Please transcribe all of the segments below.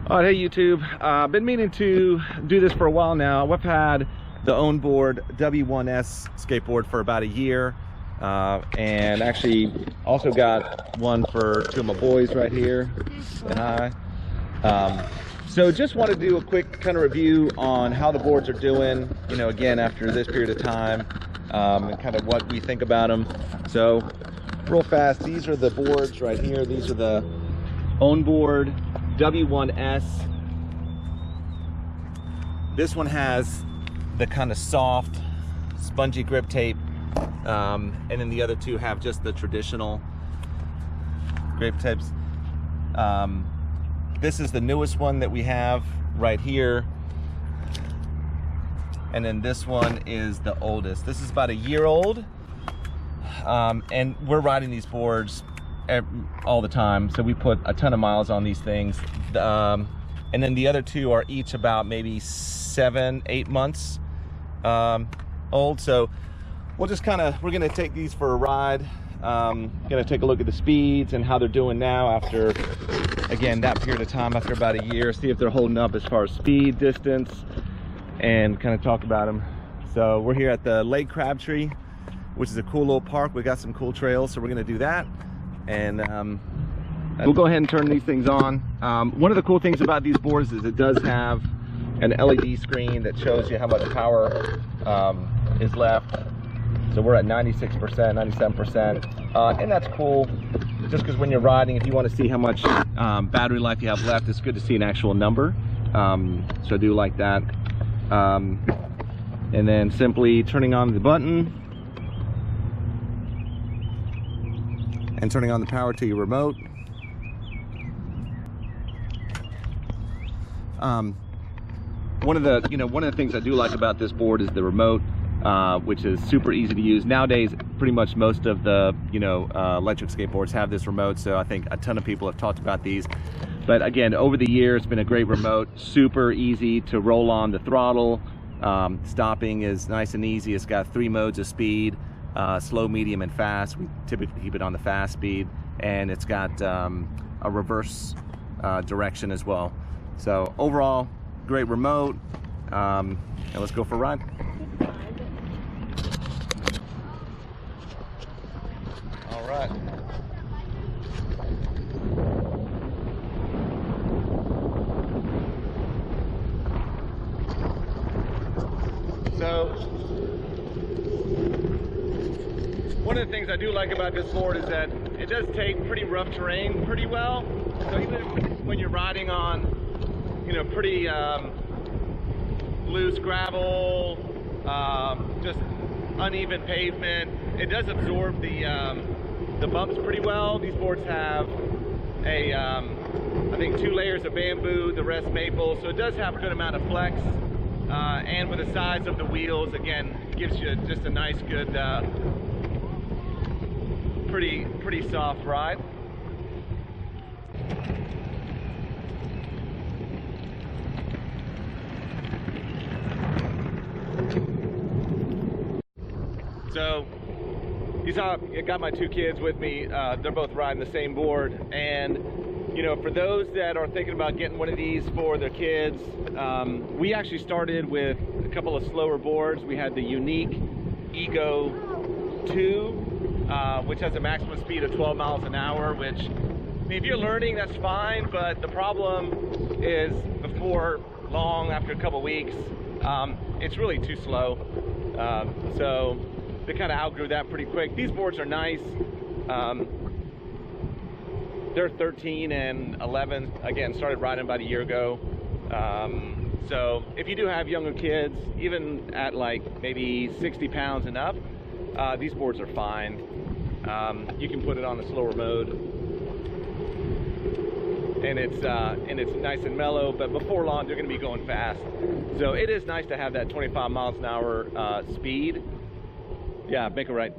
All right, hey YouTube. Been meaning to do this for a while now. We've had the Ownboard W1S skateboard for about a year, and actually also got one for two of my boys right here. Say hi. So just want to do a quick kind of review on how the boards are doing, you know, again after this period of time, and kind of what we think about them. So real fast, these are the boards right here. These are the Ownboard W1S. This one has the kind of soft spongy grip tape, and then the other two have just the traditional grip tapes. This is the newest one that we have right here, and then this one is the oldest. This is about a year old, and we're riding these boards all the time, so we put a ton of miles on these things, and then the other two are each about maybe 7-8 months old. So we'll just we're gonna take these for a ride, gonna take a look at the speeds and how they're doing now after, again, that period of time, after about a year, see if they're holding up as far as speed, distance, and kind of talk about them. So we're here at the Lake Crabtree, which is a cool little park. We got some cool trails, so we're gonna do that. And we'll go ahead and turn these things on. One of the cool things about these boards is it does have an LED screen that shows you how much power is left. So we're at 96%, 97%, and that's cool, just because when you're riding, if you want to see how much battery life you have left, it's good to see an actual number. So I do like that. And then simply turning on the button and turning on the power to your remote. One of the things I do like about this board is the remote, which is super easy to use. Nowadays, pretty much most of the electric skateboards have this remote, so I think a ton of people have talked about these. But again, over the years, it's been a great remote, super easy to roll on the throttle. Stopping is nice and easy. It's got 3 modes of speed. Slow, medium, and fast. We typically keep it on the fast speed, and it's got a reverse direction as well. So overall, great remote, and let's go for a ride. All right. So one of the things I do like about this board is that it does take pretty rough terrain pretty well. So even when you're riding on, pretty loose gravel, just uneven pavement, it does absorb the bumps pretty well. These boards have I think 2 layers of bamboo, the rest maple, so it does have a good amount of flex. And with the size of the wheels, again, gives you just a nice, good, pretty soft ride. So I got my 2 kids with me. They're both riding the same board, and for those that are thinking about getting one of these for their kids, we actually started with a couple of slower boards. We had the unique Ego 2, which has a maximum speed of 12 miles an hour, which, I mean, if you're learning, that's fine, but the problem is before long, after a couple weeks, it's really too slow. So they kind of outgrew that pretty quick. These boards are nice. They're 13 and 11. Again, started riding about a year ago. So if you do have younger kids, even at like maybe 60 pounds and up, these boards are fine. You can put it on the slower mode, and it's nice and mellow. But before long, they're going to be going fast. So it is nice to have that 25 miles an hour speed. Yeah, make a right.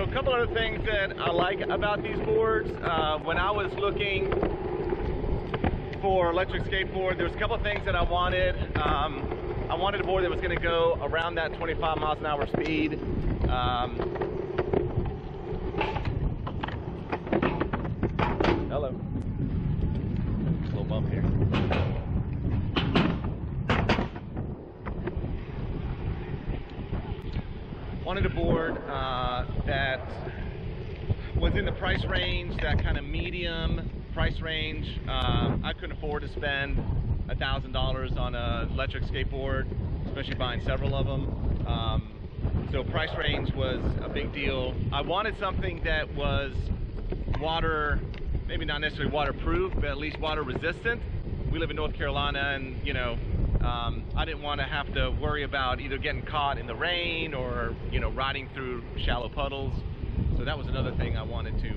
a couple other things that I like about these boards. When I was looking for electric skateboard, there's a couple of things that I wanted. I wanted a board that was going to go around that 25 miles an hour speed. Hello. A little bump here. Wanted a board that was in the price range, that kind of medium price range. I couldn't afford to spend $1,000 on an electric skateboard, especially buying several of them. So price range was a big deal. I wanted something that was water, maybe not necessarily waterproof, but at least water resistant. We live in North Carolina, and you know, I didn't want to have to worry about either getting caught in the rain or, you know, riding through shallow puddles. So that was another thing I wanted to,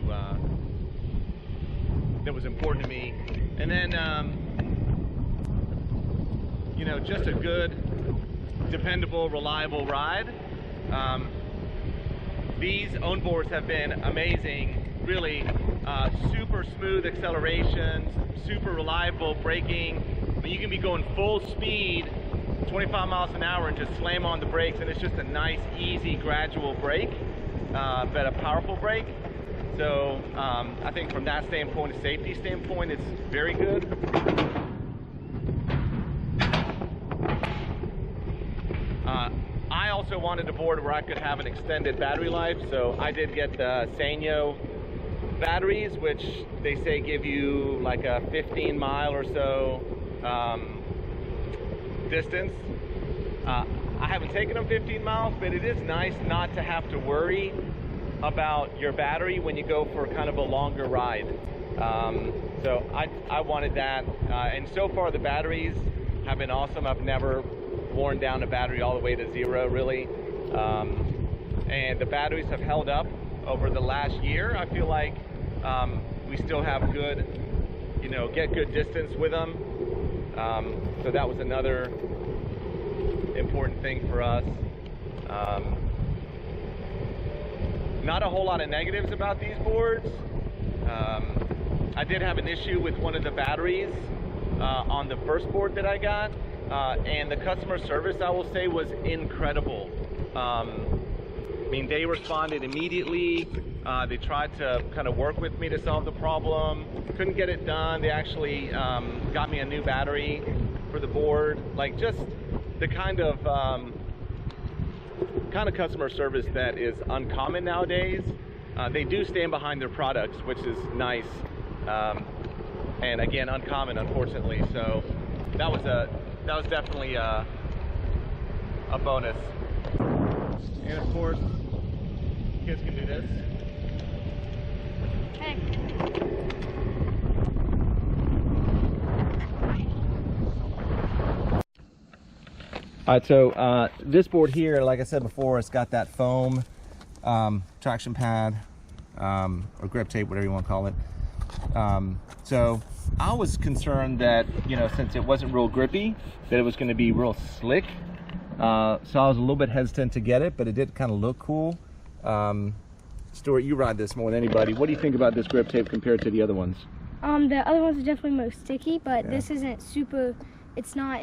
that was important to me. And then, you know, just a good, dependable, reliable ride. These Ownboards have been amazing, really. Super smooth accelerations, super reliable braking. But you can be going full speed, 25 miles an hour, and just slam on the brakes, and it's just a nice, easy, gradual brake, but a powerful brake. So I think from that standpoint, a safety standpoint, it's very good. I also wanted a board where I could have an extended battery life, so I did get the Sanyo batteries, which they say give you like a 15-mile or so distance. I haven't taken them 15 miles, but it is nice not to have to worry about your battery when you go for kind of a longer ride. So I wanted that, and so far the batteries have been awesome. I've never worn down a battery all the way to zero, really, and the batteries have held up over the last year. I feel like we still have good, you know, get good distance with them. So that was another important thing for us. Not a whole lot of negatives about these boards. I did have an issue with one of the batteries on the first board that I got, and the customer service, I will say, was incredible. I mean, they responded immediately. They tried to kind of work with me to solve the problem. Couldn't get it done. They actually got me a new battery for the board. Like, just the kind of customer service that is uncommon nowadays. They do stand behind their products, which is nice, and again, uncommon, unfortunately. So that was definitely a bonus. And of course, kids can do this. Hey. All right, so this board here, like I said before, it's got that foam traction pad or grip tape, whatever you want to call it. So I was concerned that, you know, since it wasn't real grippy, that it was going to be real slick. So I was a little bit hesitant to get it, but it did kind of look cool. Stuart, you ride this more than anybody. What do you think about this grip tape compared to the other ones? The other ones are definitely most sticky, but yeah. This isn't super. It's not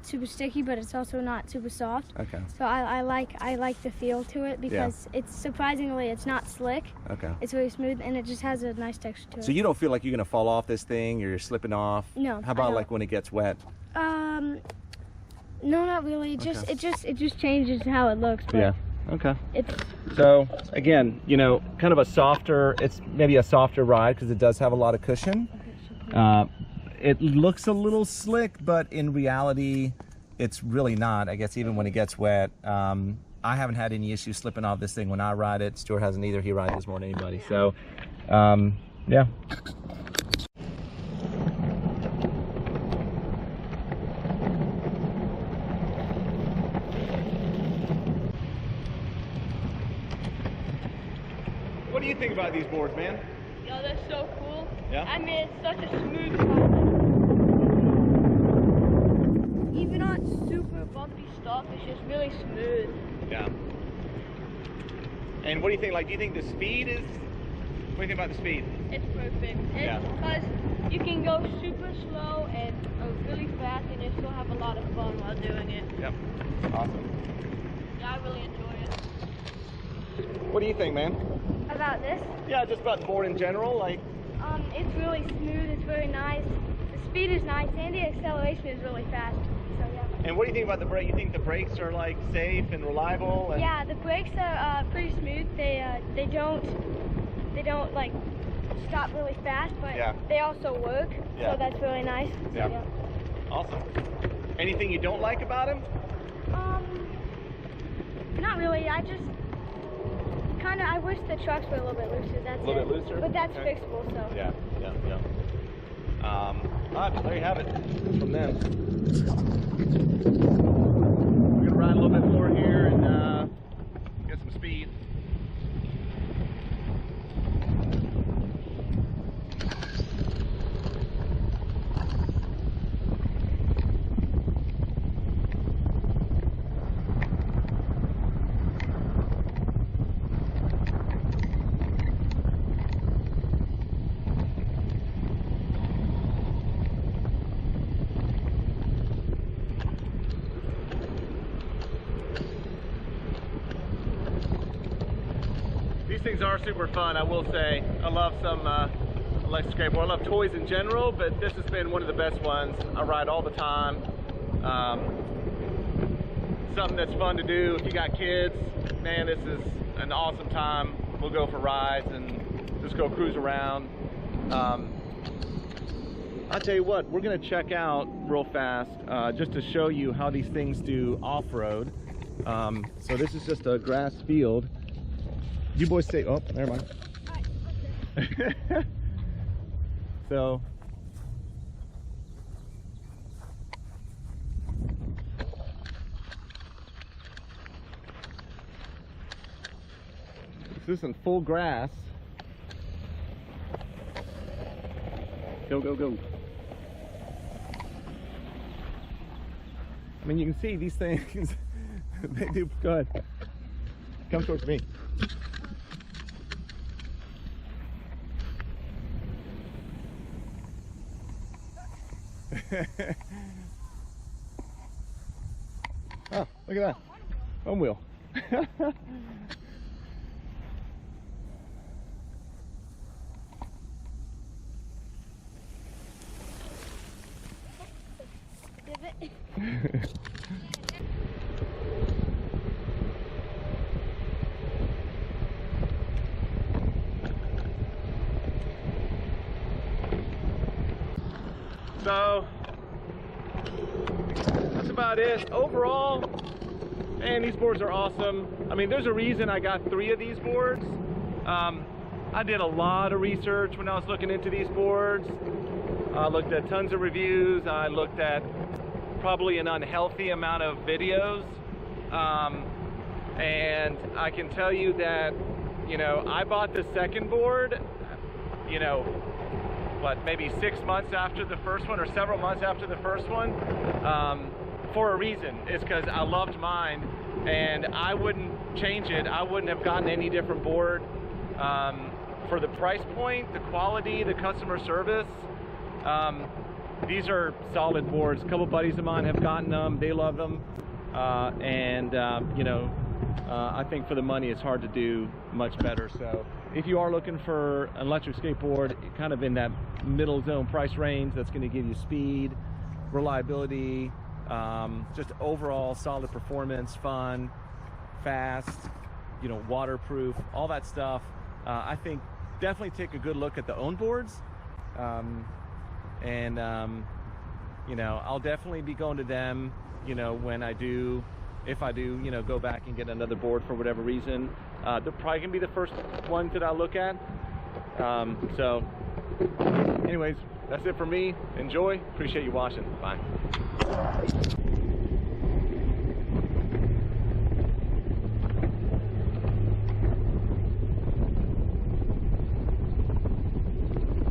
super sticky, but it's also not super soft. Okay. So I like the feel to it because it's surprisingly it's not slick. Okay. It's really smooth and it just has a nice texture to it. So you don't feel like you're gonna fall off this thing or you're slipping off? No. How about like when it gets wet? No, not really. It just changes how it looks. But yeah. Okay. It's so again, you know, kind of a softer. It's maybe a softer ride because it does have a lot of cushion. It looks a little slick, but in reality, it's really not. I guess even when it gets wet, I haven't had any issues slipping off this thing when I ride it. Stuart hasn't either. He rides this more than anybody. So, yeah. What do you think about these boards, man? Yo, they're so cool. Yeah? I mean, it's such a smooth ride. Even on super bumpy stuff, it's just really smooth. Yeah. And what do you think? Like, do you think the speed is? What do you think about the speed? It's perfect. Yeah. Because you can go super slow and really fast, and you still have a lot of fun while doing it. Yep. Awesome. Yeah, I really enjoy it. What do you think, man? About this, Yeah, just about the board in general. Like, it's really smooth. It's very nice. The speed is nice, and the acceleration is really fast. So yeah. and what do you think about the brake? You think the brakes are like safe and reliable? And Yeah, the brakes are pretty smooth. They don't like stop really fast, but Yeah. they also work. Yeah. So that's really nice. So, Yeah. Awesome. Anything you don't like about him? Not really. I just I wish the trucks were a little bit looser. That's A little it. bit looser? But that's Okay. fixable. So. Yeah. All right, there you have it from them. We're gonna ride a little bit more here and get some speed. These things are super fun, I will say. I love some electric skateboard. I love toys in general, but this has been one of the best ones. I ride all the time. Something that's fun to do if you got kids. Man, this is an awesome time. We'll go for rides and just go cruise around. I'll tell you what, we're gonna check out real fast just to show you how these things do off-road. So this is just a grass field. You boys say, oh, never mind. So, this is in full grass. Go, go, go. I mean, you can see these things, they do good. Come towards me. Oh, look at that. Home wheel. So that's about it. Overall, man, these boards are awesome. I mean, there's a reason I got 3 of these boards. I did a lot of research when I was looking into these boards. I looked at tons of reviews. I looked at probably an unhealthy amount of videos. And I can tell you that, you know, I bought the second board, you know, what, maybe 6 months after the first one or several months after the first one, for a reason. It's because I loved mine and I wouldn't change it. I wouldn't have gotten any different board. For the price point, the quality, the customer service, these are solid boards. A couple buddies of mine have gotten them, they love them, you know, I think for the money it's hard to do much better. So if you are looking for an electric skateboard kind of in that middle zone price range, that's going to give you speed, reliability, just overall solid performance, fun, fast, you know, waterproof, all that stuff, I think definitely take a good look at the Ownboards. You know, I'll definitely be going to them, you know, when I do, if I do, you know, go back and get another board for whatever reason. They're probably gonna be the first ones that I look at. So anyways, that's it for me. Enjoy, appreciate you watching. Bye.